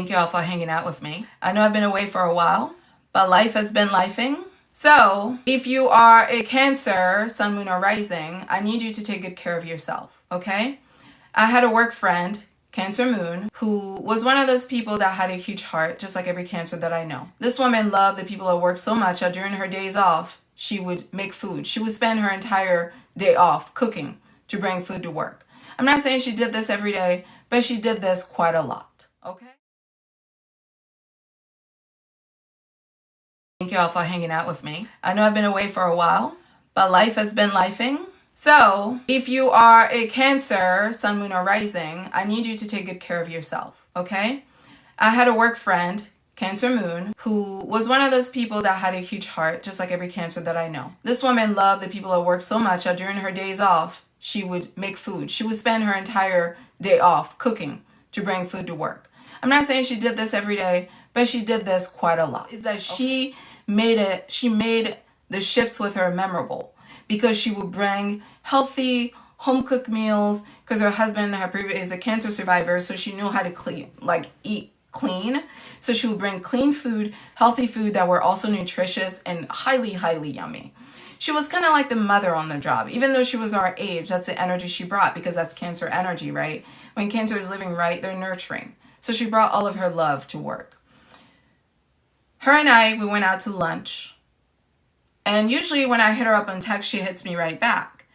Thank you all for hanging out with me. I know I've been away for a while, but life has been lifing. So if you are a Cancer, Sun, Moon, or Rising, I need you to take good care of yourself, okay? I had a work friend, Cancer Moon, who was one of those people that had a huge heart, just like every Cancer that I know. This woman loved the people at work so much that during her days off, she would make food. She would spend her entire day off cooking to bring food to work. I'm not saying she did this every day, but she did this quite a lot, okay? Thank you all for hanging out with me. I know I've been away for a while, but life has been lifing. So if you are a Cancer, Sun, Moon, or Rising, I need you to take good care of yourself, okay? I had a work friend, Cancer Moon, who was one of those people that had a huge heart, just like every Cancer that I know. This woman loved the people at work so much that during her days off, she would make food. She would spend her entire day off cooking to bring food to work. I'm not saying she did this every day, but she did this quite a lot. Is that she made the shifts with her memorable because she would bring healthy home cooked meals because her husband is a cancer survivor, so she knew how to eat clean. So she would bring clean food, healthy food that were also nutritious and highly, highly yummy. She was kind of like the mother on the job. Even though she was our age, that's the energy she brought because that's Cancer energy, right? When Cancer is living right, they're nurturing. So she brought all of her love to work. Her and I, we went out to lunch. And usually when I hit her up on text, she hits me right back.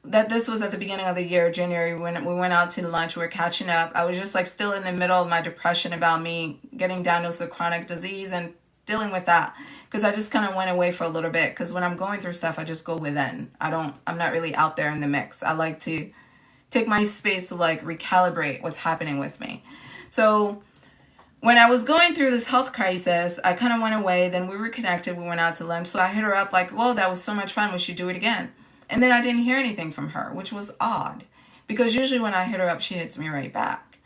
That this was at the beginning of the year, January, when we went out to lunch, we were catching up. I was just still in the middle of my depression about me getting diagnosed with chronic disease and dealing with that. Because I just kind of went away for a little bit. Because when I'm going through stuff, I just go within. I'm not really out there in the mix. I like to take my space to recalibrate what's happening with me. So when I was going through this health crisis, I kind of went away. Then we reconnected. We went out to lunch. So I hit her up well, that was so much fun. We should do it again. And then I didn't hear anything from her, which was odd. Because usually when I hit her up, she hits me right back.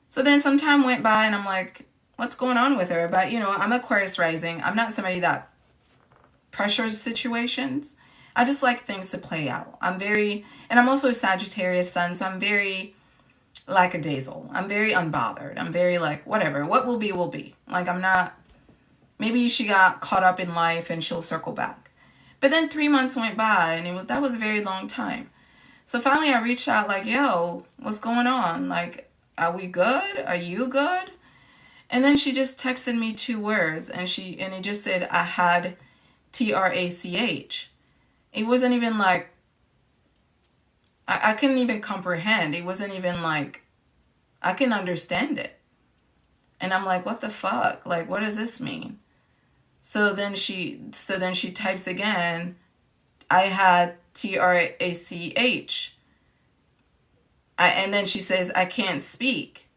So then some time went by and I'm like, what's going on with her? But, I'm Aquarius rising. I'm not somebody that pressures situations. I just like things to play out. And I'm also a Sagittarius Sun, so I'm very lackadaisical. I'm very unbothered. I'm very whatever. What will be, will be. I'm not, maybe she got caught up in life and she'll circle back. But then 3 months went by and that was a very long time. So finally I reached out yo, what's going on? Are we good? Are you good? And then she just texted me 2 words and it just said I had TRACH. It wasn't even I couldn't even comprehend. It wasn't even I can understand it. And I'm like, what the fuck? What does this mean? So then she types again, I had TRACH. And then she says, I can't speak.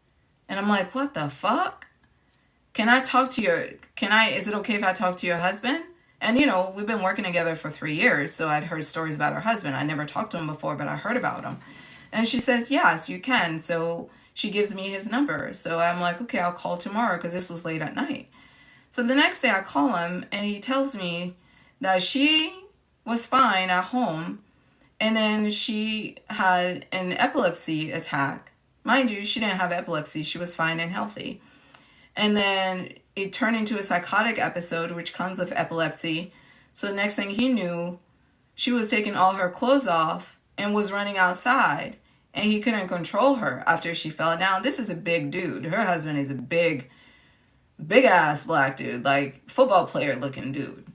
And I'm like, what the fuck? Can I talk to is it okay if I talk to your husband? And we've been working together for 3 years, so I'd heard stories about her husband. I never talked to him before, but I heard about him. And she says, yes, you can. So she gives me his number. So I'm like, okay, I'll call tomorrow because this was late at night. So the next day I call him and he tells me that she was fine at home and then she had an epilepsy attack. Mind you, she didn't have epilepsy. She was fine and healthy. And then it turned into a psychotic episode, which comes with epilepsy. So next thing he knew, she was taking all her clothes off and was running outside. And he couldn't control her after she fell down. This is a big dude. Her husband is a big ass black dude, football player looking dude.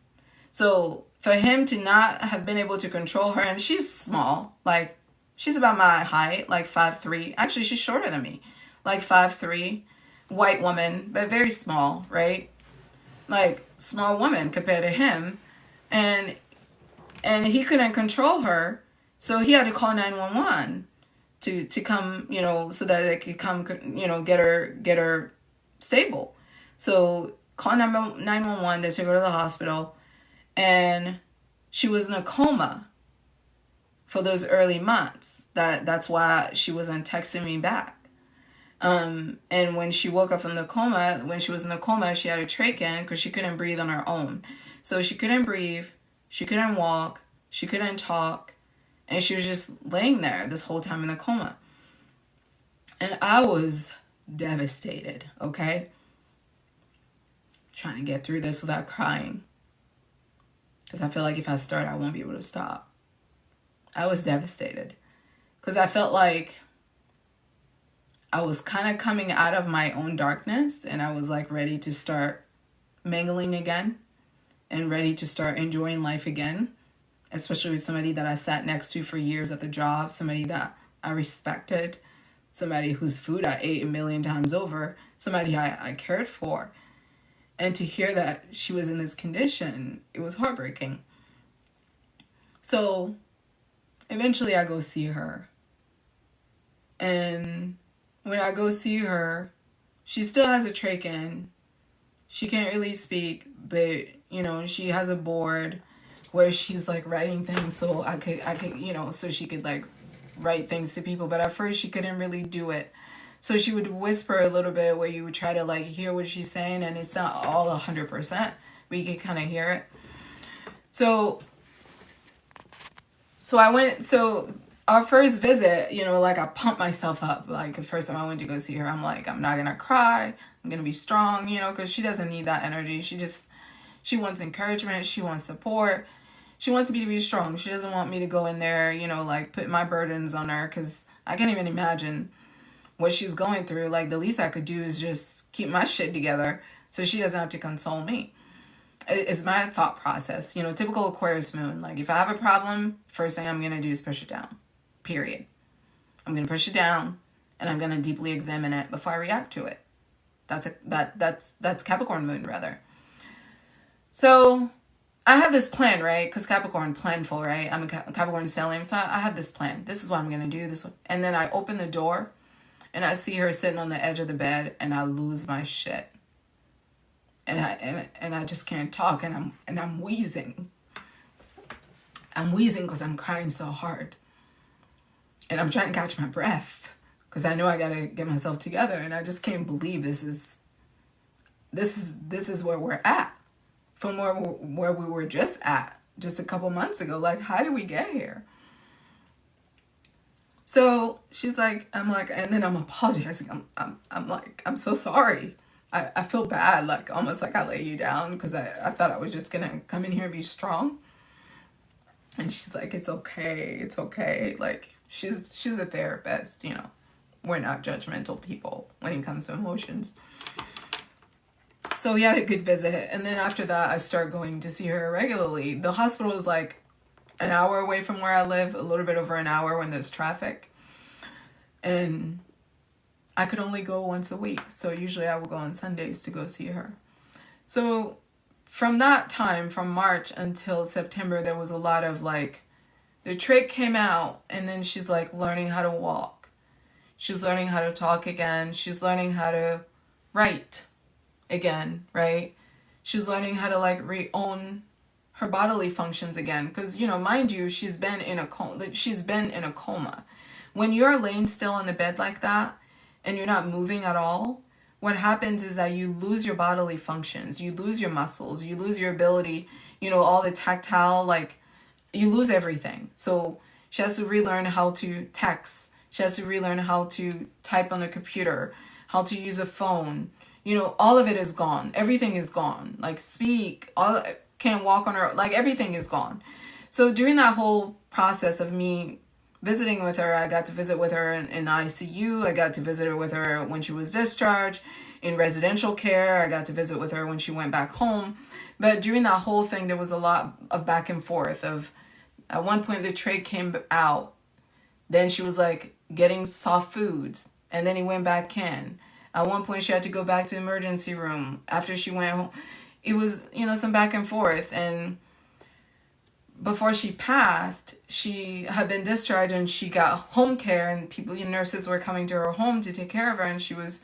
So for him to not have been able to control her, and she's small, she's about my height, 5'3". Actually, she's shorter than me, 5'3". White woman, but very small, right? Small woman compared to him. And he couldn't control her, so he had to call 911 to come, so that they could come, get her stable. So call 911, they took her to the hospital, and she was in a coma for those early months. That's why she wasn't texting me back. And when she woke up from the coma, when she was in the coma, she had a trach in because she couldn't breathe on her own. So she couldn't breathe, she couldn't walk, she couldn't talk, and she was just laying there this whole time in the coma. And I was devastated, okay? Trying to get through this without crying. Because I feel like if I start, I won't be able to stop. I was devastated. Because I felt like I was kind of coming out of my own darkness, and I was like ready to start mingling again and ready to start enjoying life again, especially with somebody that I sat next to for years at the job, somebody that I respected, somebody whose food I ate a million times over, somebody I cared for. And to hear that she was in this condition, it was heartbreaking. So eventually I go see her. And when I go see her, she still has a trach in. She can't really speak, but she has a board where she's like writing things so I could, so she could like write things to people. But at first she couldn't really do it. So she would whisper a little bit where you would try to like hear what she's saying, and it's not all 100%, but you could kind of hear it. So our first visit, like I pumped myself up. Like the first time I went to go see her, I'm like, I'm not going to cry. I'm going to be strong, because she doesn't need that energy. She wants encouragement. She wants support. She wants me to be strong. She doesn't want me to go in there, like put my burdens on her, because I can't even imagine what she's going through. Like the least I could do is just keep my shit together so she doesn't have to console me. It's my thought process. Typical Aquarius moon. Like if I have a problem, first thing I'm going to do is push it down. Period. I'm going to push it down and I'm going to deeply examine it before I react to it. That's Capricorn moon rather. So I have this plan, right? Because Capricorn, planful, right? I'm a Capricorn stellium, so I have this plan. This is what I'm going to do. And then I open the door and I see her sitting on the edge of the bed and I lose my shit. And I just can't talk, and I'm wheezing. I'm wheezing because I'm crying so hard. And I'm trying to catch my breath because I know I gotta get myself together, and I just can't believe this is where we're at from where we were just at just a couple months ago. Like, how did we get here? So she's like, I'm like, and then I'm apologizing. I'm like, I'm so sorry. I feel bad, like almost like I lay you down because I thought I was just gonna come in here and be strong. And she's like, it's okay. Like she's a therapist, We're not judgmental people when it comes to emotions. So we had a good visit, and then after that I start going to see her regularly. The hospital is like an hour away from where I live, a little bit over an hour when there's traffic. And I could only go once a week. So usually I will go on Sundays to go see her. So from that time, from March until September, there was a lot of like, the trach came out and then she's like learning how to walk. She's learning how to talk again. She's learning how to write again, right? She's learning how to like re-own her bodily functions again. Because, mind you, she's been in a coma. When you're laying still in the bed like that, and you're not moving at all, what happens is that you lose your bodily functions. You lose your muscles. You lose your ability, all the tactile, like you lose everything. So she has to relearn how to text. She has to relearn how to type on the computer, how to use a phone. All of it is gone. Everything is gone. Like speak, can't walk on her, like everything is gone. So during that whole process of me visiting with her, I got to visit with her in ICU. I got to visit with her when she was discharged in residential care. I got to visit with her when she went back home. But during that whole thing, there was a lot of back and forth of, at one point the trach came out. Then she was like getting soft foods, and then he went back in. At one point she had to go back to the emergency room after she went home. It was, some back and forth. And before she passed, she had been discharged and she got home care, and nurses were coming to her home to take care of her, and she was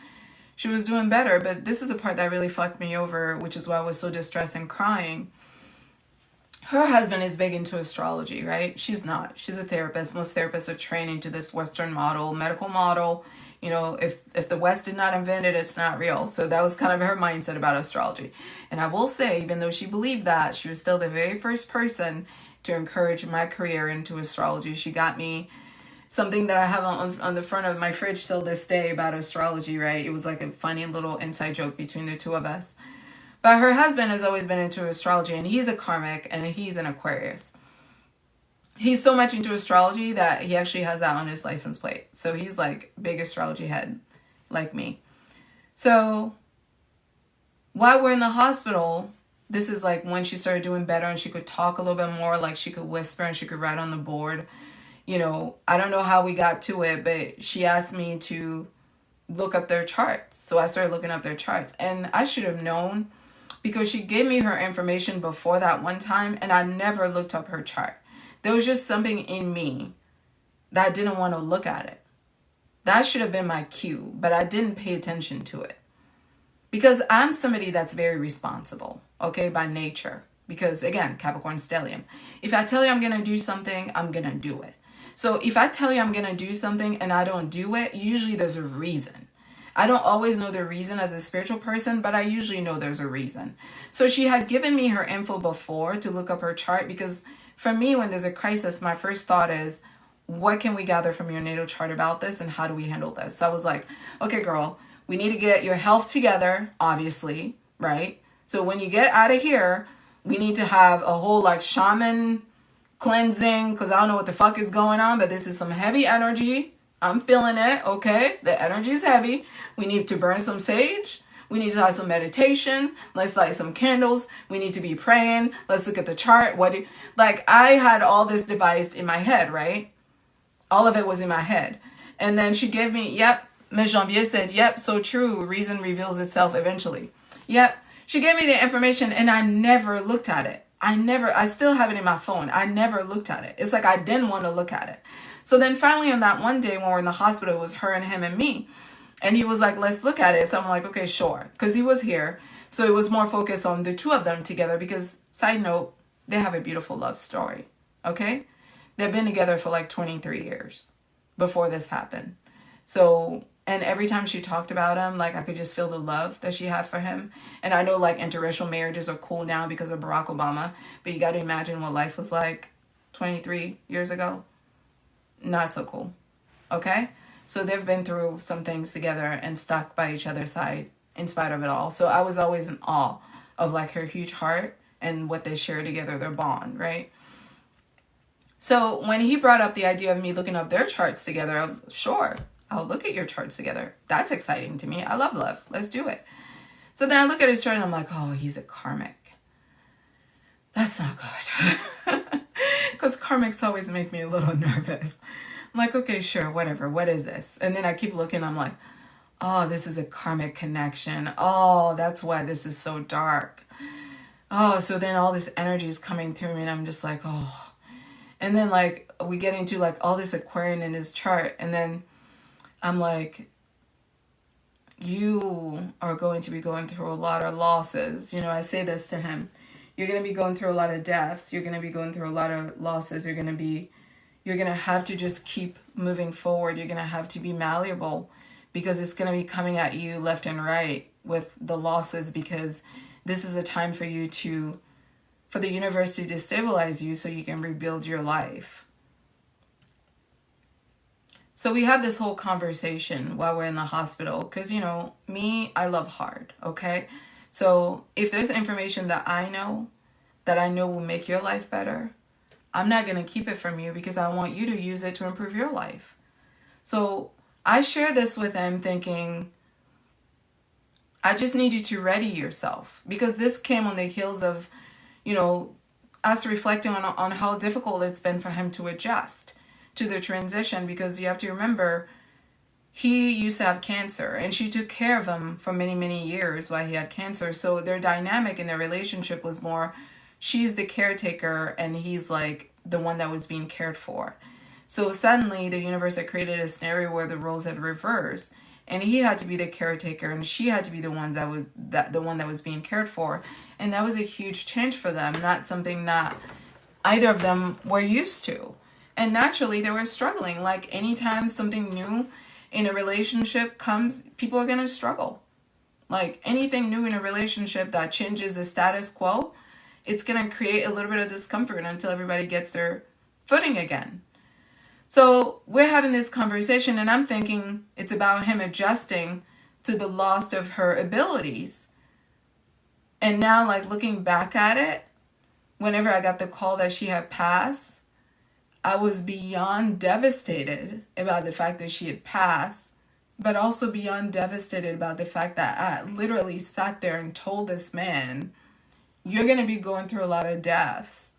doing better. But this is the part that really fucked me over, which is why I was so distressed and crying. Her husband is big into astrology, right? She's not. She's a therapist. Most therapists are trained into this Western model, medical model. If the West did not invent it, it's not real. So that was kind of her mindset about astrology. And I will say, even though she believed that, she was still the very first person to encourage my career into astrology. She got me something that I have on the front of my fridge till this day about astrology, right? It was like a funny little inside joke between the two of us. But her husband has always been into astrology, and he's a karmic, and he's an Aquarius. He's so much into astrology that he actually has that on his license plate. So he's like big astrology head, like me. So while we're in the hospital, this is like when she started doing better and she could talk a little bit more, like she could whisper and she could write on the board. You know, I don't know how we got to it, but she asked me to look up their charts. So I started looking up their charts, and I should have known because she gave me her information before that one time, and I never looked up her chart. There was just something in me that I didn't want to look at it. That should have been my cue, but I didn't pay attention to it. Because I'm somebody that's very responsible, okay, by nature. Because again, Capricorn stellium. If I tell you I'm going to do something, I'm going to do it. So if I tell you I'm going to do something and I don't do it, usually there's a reason. I don't always know the reason as a spiritual person, but I usually know there's a reason. So she had given me her info before to look up her chart, because for me, when there's a crisis, my first thought is, what can we gather from your natal chart about this and how do we handle this? So I was like, okay, girl, we need to get your health together, obviously, right? So when you get out of here, we need to have a whole like shaman cleansing, because I don't know what the fuck is going on, but this is some heavy energy. I'm feeling it, okay? The energy is heavy. We need to burn some sage. We need to have some meditation. Let's light some candles. We need to be praying. Let's look at the chart. I had all this devised in my head, right? All of it was in my head. And then she gave me, yep, Ms. Janvier said, yep, so true. Reason reveals itself eventually. Yep. She gave me the information and I never looked at it. I still have it in my phone. I never looked at it. It's like I didn't want to look at it. So then finally on that one day when we're in the hospital, it was her and him and me. And he was like, let's look at it. So I'm like, okay, sure. Because he was here. So it was more focused on the two of them together because, side note, they have a beautiful love story. Okay? They've been together for like 23 years before this happened. So, and every time she talked about him, like I could just feel the love that she had for him. And I know like interracial marriages are cool now because of Barack Obama. But you got to imagine what life was like 23 years ago. Not so cool. Okay? So they've been through some things together and stuck by each other's side in spite of it all. So I was always in awe of like her huge heart and what they share together, their bond, right? So when he brought up the idea of me looking up their charts together, I was sure, I'll look at your charts together. That's exciting to me. I love love. Let's do it. So then I look at his chart and I'm like, oh, he's a karmic. That's not good. Because karmics always make me a little nervous. I'm like, okay, sure, whatever. What is this? And then I keep looking. I'm like, oh, this is a karmic connection. Oh, that's why this is so dark. Oh, so then all this energy is coming through me and I'm just like, oh. And then like we get into like all this Aquarian in his chart. And then I'm like, you are going to be going through a lot of losses. You know, I say this to him. You're going to be going through a lot of deaths. You're going to be going through a lot of losses. You're going to have to just keep moving forward. You're going to have to be malleable because it's going to be coming at you left and right with the losses, because this is a time for you for the universe to destabilize you so you can rebuild your life. So we had this whole conversation while we're in the hospital because, you know, me, I love hard, okay? So if there's information that I know will make your life better, I'm not going to keep it from you because I want you to use it to improve your life. So I share this with him thinking, I just need you to ready yourself, because this came on the heels of, you know, us reflecting on how difficult it's been for him to adjust to the transition, because you have to remember he used to have cancer and she took care of him for many, many years while he had cancer. So their dynamic in their relationship was more, she's the caretaker and he's like the one that was being cared for. So suddenly the universe had created a scenario where the roles had reversed and he had to be the caretaker and she had to be the one that was being cared for. And that was a huge change for them, not something that either of them were used to. And naturally they were struggling. Like anytime something new in a relationship comes, people are going to struggle. Like anything new in a relationship that changes the status quo, it's going to create a little bit of discomfort until everybody gets their footing again. So we're having this conversation, and I'm thinking it's about him adjusting to the loss of her abilities. And now, like, looking back at it, whenever I got the call that she had passed, I was beyond devastated about the fact that she had passed, but also beyond devastated about the fact that I literally sat there and told this man, you're going to be going through a lot of deaths.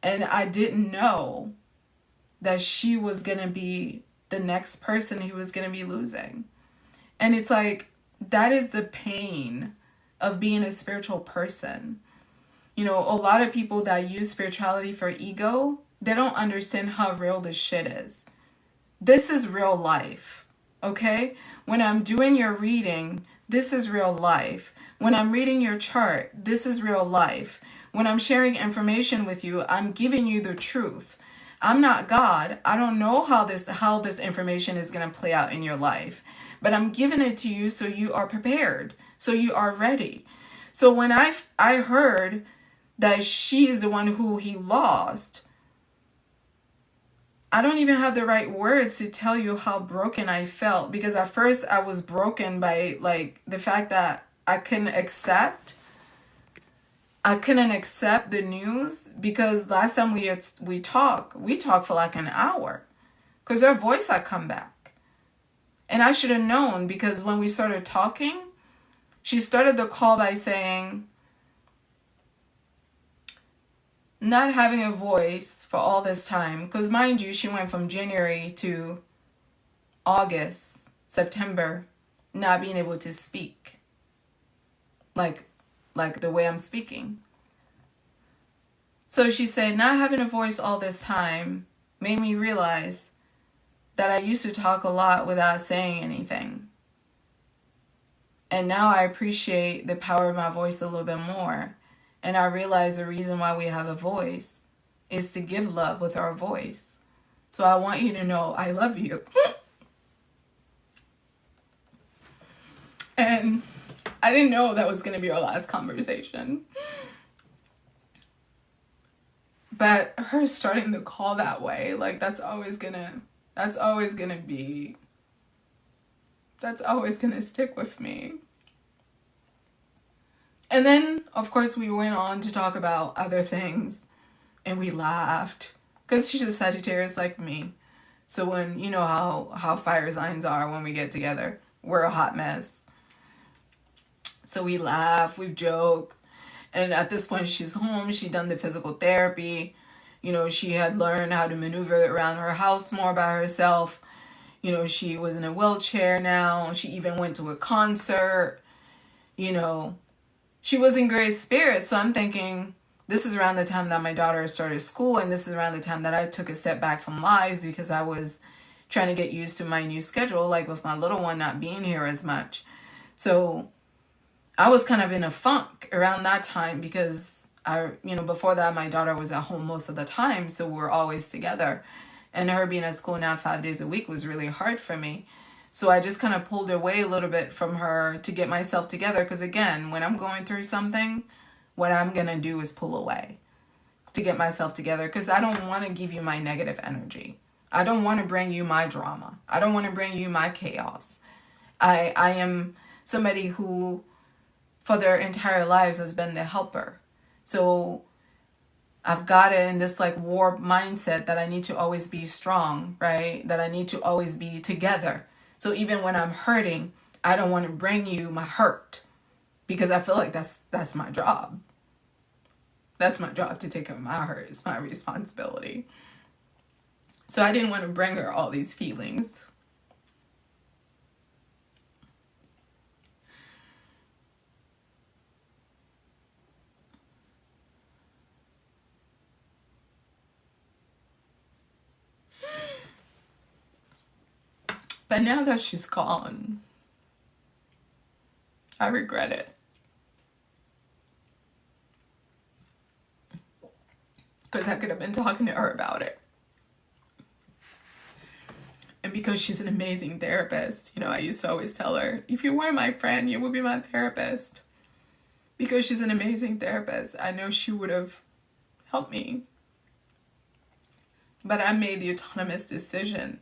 And I didn't know that she was going to be the next person he was going to be losing. And it's like, that is the pain of being a spiritual person. You know, a lot of people that use spirituality for ego, they don't understand how real this shit is. This is real life, okay? When I'm doing your reading, this is real life. When I'm reading your chart, this is real life. When I'm sharing information with you, I'm giving you the truth. I'm not God. I don't know how this information is going to play out in your life, but I'm giving it to you so you are prepared, so you are ready. So when I heard that she is the one who he lost, I don't even have the right words to tell you how broken I felt, because at first I was broken by like the fact that I couldn't accept the news, because last time we talked for like an hour because her voice had come back. And I should have known, because when we started talking, she started the call by saying, not having a voice for all this time, because mind you, she went from January to August, September, not being able to speak like the way I'm speaking. So she said, not having a voice all this time made me realize that I used to talk a lot without saying anything. And now I appreciate the power of my voice a little bit more. And I realize the reason why we have a voice is to give love with our voice. So I want you to know I love you. And I didn't know that was going to be our last conversation. But her starting the call that way, like that's always gonna stick with me. And then, of course, we went on to talk about other things, and we laughed, because she's a Sagittarius like me. So when, you know how fire signs are, when we get together, we're a hot mess. So we laugh, we joke. And at this point, she's home. She'd done the physical therapy. You know, she had learned how to maneuver around her house more by herself. You know, she was in a wheelchair now. She even went to a concert. You know, she was in great spirits. So I'm thinking, this is around the time that my daughter started school. And this is around the time that I took a step back from lives, because I was trying to get used to my new schedule, like with my little one not being here as much. So I was kind of in a funk around that time, because before that, my daughter was at home most of the time. So we're always together, and her being at school now 5 days a week was really hard for me. So I just kind of pulled away a little bit from her to get myself together. Because again, when I'm going through something, what I'm going to do is pull away to get myself together, because I don't want to give you my negative energy. I don't want to bring you my drama. I don't want to bring you my chaos. I am somebody who, for their entire lives, has been the helper. So I've got it in this like warped mindset that I need to always be strong, right? That I need to always be together. So even when I'm hurting, I don't want to bring you my hurt, because I feel like that's my job. That's my job, to take care of my hurt. It's my responsibility. So I didn't want to bring her all these feelings. But now that she's gone, I regret it. Because I could have been talking to her about it. And because she's an amazing therapist, you know, I used to always tell her, if you were my friend, you would be my therapist. Because she's an amazing therapist, I know she would have helped me. But I made the autonomous decision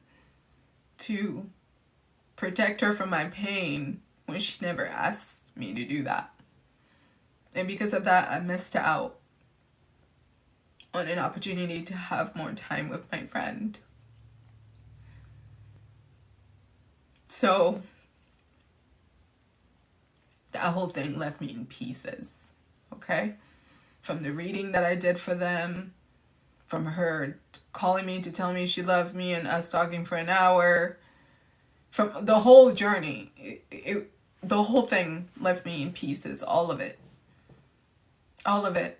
to protect her from my pain when she never asked me to do that. And because of that, I missed out on an opportunity to have more time with my friend. So that whole thing left me in pieces, okay? From the reading that I did for them, from her calling me to tell me she loved me and us talking for an hour, from the whole journey, the whole thing left me in pieces, all of it. All of it.